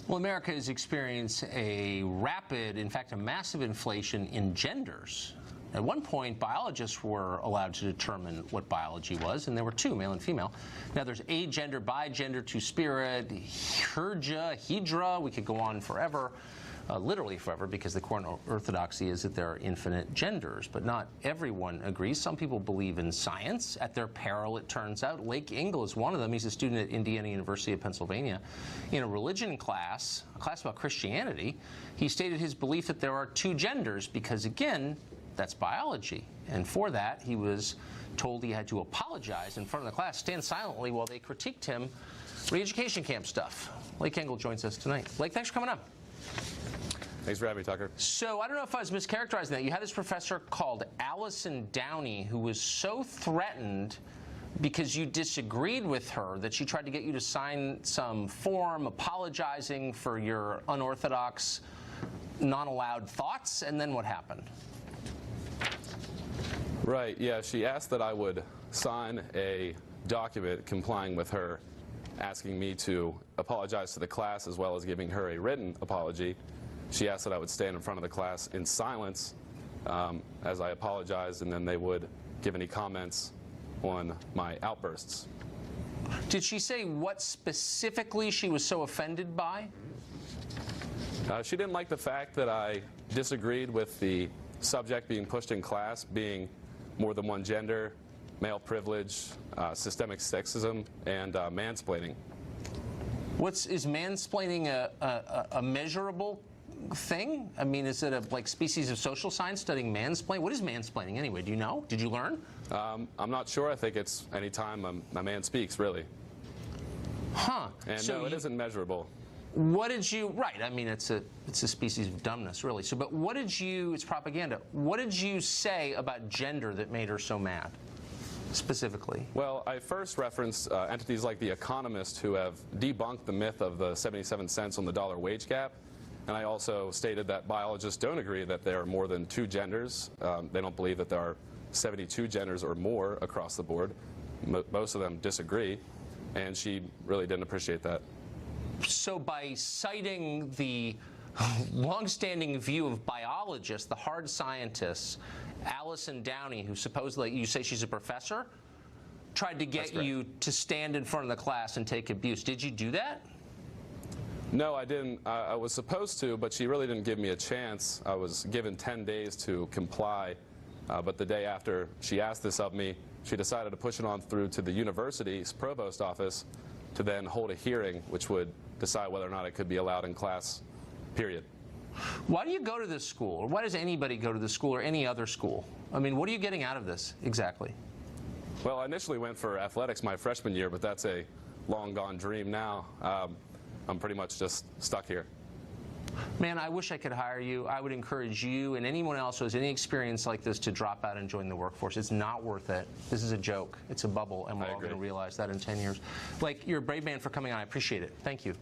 Well, America has experienced a rapid, in fact, a massive inflation in genders. At one point, biologists were allowed to determine what biology was, and there were two, male and female. Now there's agender, bigender, two-spirit, hydra, we could go on forever, literally forever, because the core orthodoxy is that there are infinite genders, but not everyone agrees. Some people believe in science. At their peril, it turns out. Lake Engel is one of them. He's a student at Indiana University of Pennsylvania. In a religion class, a class about Christianity, he stated his belief that there are two genders because, again, that's biology. And for that, he was told he had to apologize in front of the class, stand silently while they critiqued him, re-education camp stuff. Lake Engel joins us tonight. Lake, thanks for coming on. Thanks for having me, Tucker. So I don't know if I was mischaracterizing that. You had this professor called Allison Downey who was so threatened because you disagreed with her that she tried to get you to sign some form apologizing for your unorthodox, non-allowed thoughts, and then what happened? Right, yeah, she asked that I would sign a document complying with her asking me to apologize to the class as well as giving her a written apology. She asked that I would stand in front of the class in silence as I apologized, and then they would give any comments on my outbursts. Did she say what specifically she was so offended by? She didn't like the fact that I disagreed with the subject being pushed in class being more than one gender, male privilege, systemic sexism, and mansplaining. Is mansplaining a measurable thing? I mean, is it a species of social science studying mansplaining? What is mansplaining anyway? Do you know? Did you learn? I'm not sure. I think it's any time a man speaks, really. Huh. And so no, it isn't measurable. What did you, right, I mean, it's a species of dumbness, really. So, but what did you, it's propaganda, what did you say about gender that made her so mad, specifically? Well, I first referenced entities like The Economist who have debunked the myth of the 77 cents on the dollar wage gap. And I also stated that biologists don't agree that there are more than two genders. They don't believe that there are 72 genders or more across the board. Most of them disagree, and she really didn't appreciate that. So by citing the long-standing view of biologists, the hard scientists, Allison Downey, who supposedly, you say she's a professor, tried to get you to stand in front of the class and take abuse. Did you do that? No, I didn't. I was supposed to, but she really didn't give me a chance. I was given 10 days to comply, but the day after she asked this of me, she decided to push it on through to the university's provost office to then hold a hearing which would decide whether or not it could be allowed in class, period. Why do you go to this school? Or why does anybody go to this school or any other school? I mean, what are you getting out of this exactly? Well, I initially went for athletics my freshman year, but that's a long-gone dream now. I'm pretty much just stuck here. Man, I wish I could hire you. I would encourage you and anyone else who has any experience like this to drop out and join the workforce. It's not worth it. This is a joke. It's a bubble, and we're all going to realize that in 10 years. Like, you're a brave man for coming on. I appreciate it. Thank you.